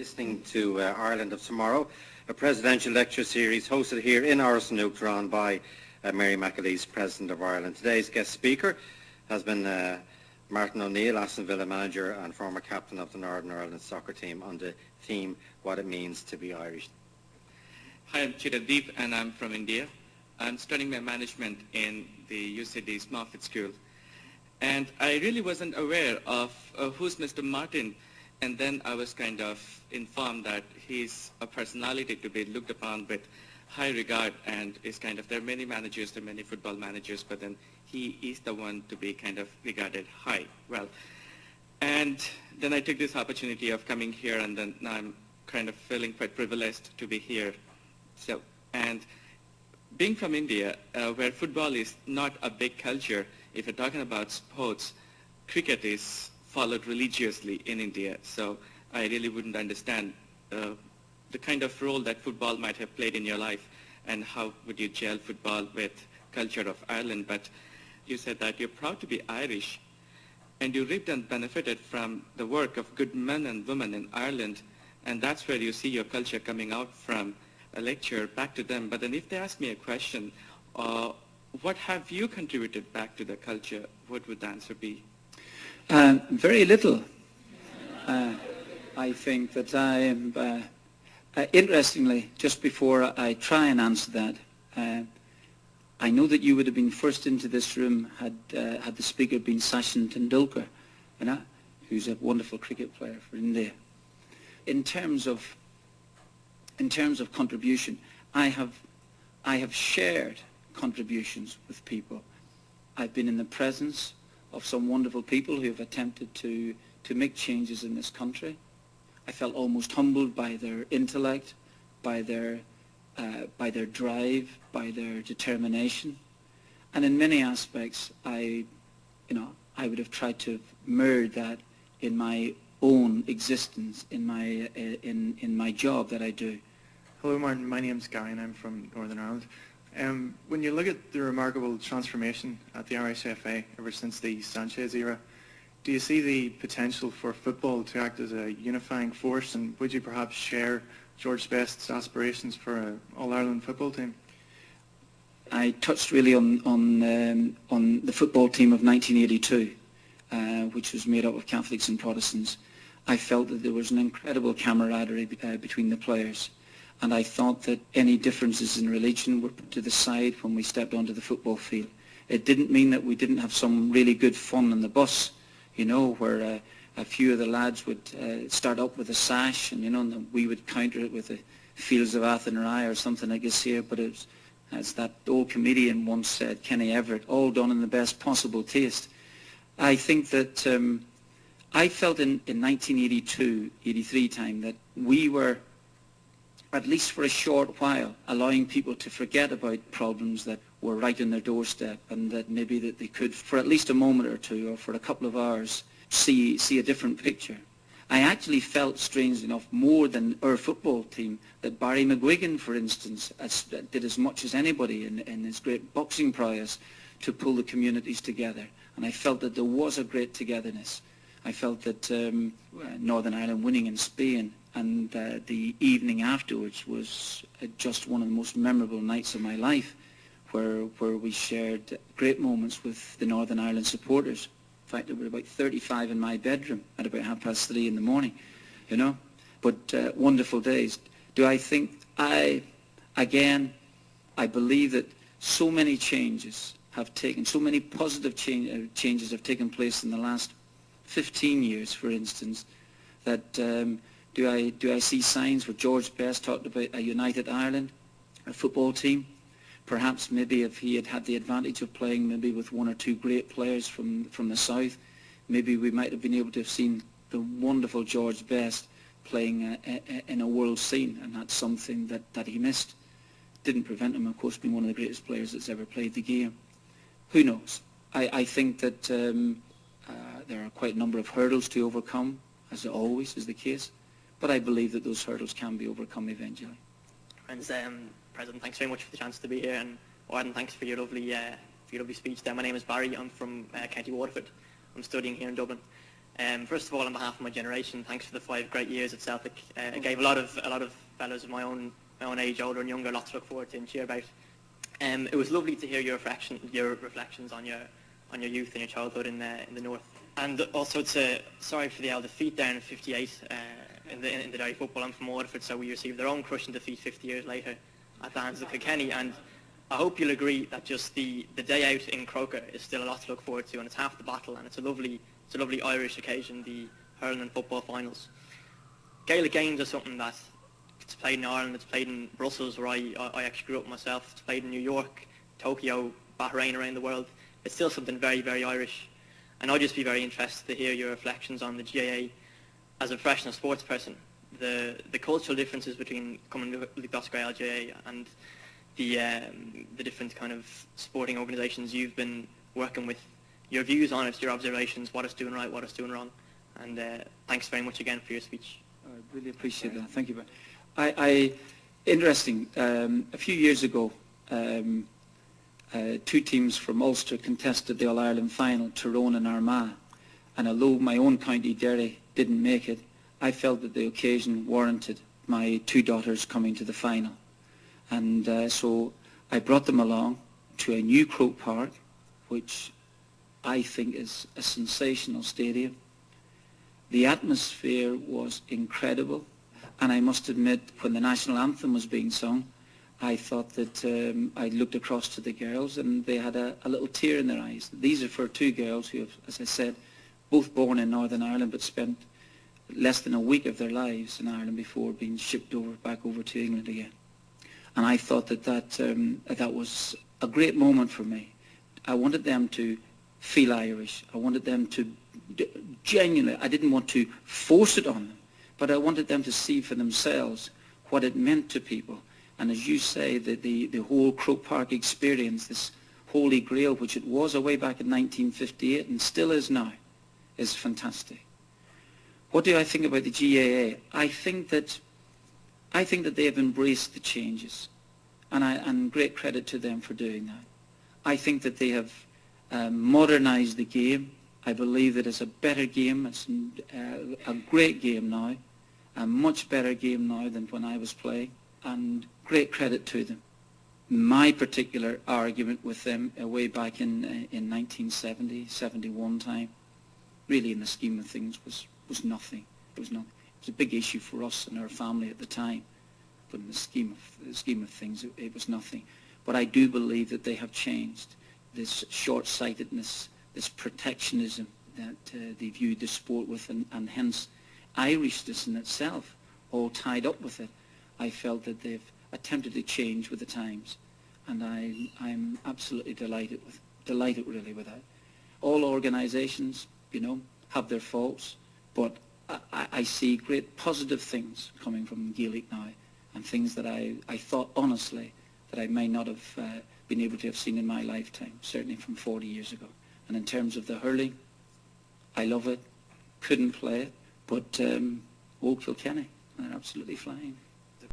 listening to Ireland of Tomorrow, a presidential lecture series hosted here in Áras and Uachtaráin by Mary McAleese, President of Ireland. Today's guest speaker has been Martin O'Neill, Aston Villa manager and former captain of the Northern Ireland soccer team, on the theme, what it means to be Irish. Hi, I'm Chirandeep and I'm from India. I'm studying my management in the UCD's Market School. And I really wasn't aware of who's Mr. Martin. And then I was kind of informed that he's a personality to be looked upon with high regard, and is kind of, there are many managers, there are many football managers, but then he is the one to be kind of regarded high. Well, and then I took this opportunity of coming here, and then now I'm kind of feeling quite privileged to be here. So, and being from India, where football is not a big culture, if you're talking about sports, cricket is followed religiously in India. So I really wouldn't understand the kind of role that football might have played in your life, and how would you gel football with culture of Ireland. But you said that you're proud to be Irish, and you reaped and benefited from the work of good men and women in Ireland, and that's where you see your culture coming out from. A lecture back to them. But then if they ask me a question, what have you contributed back to the culture, what would the answer be? Very little. I think that I am, interestingly, just before I try and answer that, I know that you would have been first into this room had the speaker been Sachin Tendulkar, who's a wonderful cricket player for India. In terms of contribution, I have shared contributions with people. I've been in the presence of some wonderful people who have attempted to make changes in this country. I felt almost humbled by their intellect, by their drive, by their determination, and in many aspects, I would have tried to merge that in my own existence, in my job that I do. Hello Martin, my name's Gary and I'm from Northern Ireland. When you look at the remarkable transformation at the Irish FA ever since the Sanchez era, do you see the potential for football to act as a unifying force, and would you perhaps share George Best's aspirations for an All-Ireland football team? I touched really on the football team of 1982, which was made up of Catholics and Protestants. I felt that there was an incredible camaraderie between the players. And I thought that any differences in religion were put to the side when we stepped onto the football field. It didn't mean that we didn't have some really good fun on the bus, where a few of the lads would start up with a sash, and we would counter it with the Fields of Athenry or something like this here. But it's, as that old comedian once said, Kenny Everett, all done in the best possible taste. I think that I felt in 1982-83 time that we were, at least for a short while, allowing people to forget about problems that were right on their doorstep, and that maybe that they could, for at least a moment or two or for a couple of hours, see a different picture. I actually felt, strangely enough, more than our football team, that Barry McGuigan, for instance, did as much as anybody in his great boxing prowess to pull the communities together. And I felt that there was a great togetherness. I felt that Northern Ireland winning in Spain, and the evening afterwards was just one of the most memorable nights of my life, where we shared great moments with the Northern Ireland supporters. In fact, there were about 35 in my bedroom at about 3:30 in the morning, But wonderful days. Do I think I believe that so many changes have taken, so many positive changes have taken place in the last 15 years, for instance, that do I see signs where George Best talked about a united Ireland, a football team? Perhaps maybe if he had had the advantage of playing maybe with one or two great players from the south, maybe we might have been able to have seen the wonderful George Best playing in a world scene, and that's something that he missed. Didn't prevent him, of course, being one of the greatest players that's ever played the game. Who knows? I think that there are quite a number of hurdles to overcome, as always is the case, but I believe that those hurdles can be overcome eventually. Friends, President, thanks very much for the chance to be here, and Warden, thanks for your lovely speech there. My name is Barry. I'm from County Waterford. I'm studying here in Dublin. First of all, on behalf of my generation, thanks for the 5 great years at Celtic. It gave a lot of fellows of my own age, older and younger, lots to look forward to and cheer about. It was lovely to hear your reflections on your youth and your childhood in the north. And also sorry for the old defeat down in '58 in the Derry football. I'm from Waterford, so we received their own crushing defeat 50 years later at the hands of Kilkenny. And I hope you'll agree that just the day out in Croker is still a lot to look forward to, and it's half the battle, and it's a lovely Irish occasion, the hurling and football finals. Gaelic games are something that it's played in Ireland, it's played in Brussels, where I actually grew up myself, it's played in New York, Tokyo, Bahrain, around the world. It's still something very, very Irish. And I'd just be very interested to hear your reflections on the GAA as a professional sports person, the cultural differences between coming to the Gael GAA and the different kind of sporting organisations you've been working with, your views on it, your observations, what it's doing right, what it's doing wrong. And thanks very much again for your speech. I really appreciate that. Thank you. Interesting. A few years ago, 2 teams from Ulster contested the All-Ireland final, Tyrone and Armagh. And although my own county, Derry, didn't make it, I felt that the occasion warranted my 2 daughters coming to the final. And so I brought them along to a new Croke Park, which I think is a sensational stadium. The atmosphere was incredible, and I must admit, when the national anthem was being sung, I thought that I looked across to the girls and they had a little tear in their eyes. These are for 2 girls who have, as I said, both born in Northern Ireland but spent less than a week of their lives in Ireland before being shipped back over to England again. And I thought that was a great moment for me. I wanted them to feel Irish. I wanted them to genuinely, I didn't want to force it on them, but I wanted them to see for themselves what it meant to people. And as you say, the whole Croke Park experience, this holy grail, which it was way back in 1958 and still is now, is fantastic. What do I think about the GAA? I think that they have embraced the changes, and great credit to them for doing that. I think that they have modernised the game. I believe that it's a better game. It's a great game now, a much better game now than when I was playing, and great credit to them. My particular argument with them way back in 1970, 71 time, really in the scheme of things was nothing. It was a big issue for us and our family at the time, but in the scheme of things, it was nothing. But I do believe that they have changed. This short-sightedness, this protectionism that they viewed the sport with, and hence Irishness in itself, all tied up with it. I felt that they've attempted to change with the times, and I'm absolutely delighted really with that. All organisations, have their faults, but I see great positive things coming from Gaelic now, and things that I thought honestly that I may not have been able to have seen in my lifetime, certainly from 40 years ago. And in terms of the hurling, I love it, couldn't play it, but old Kilkenny, they're absolutely flying.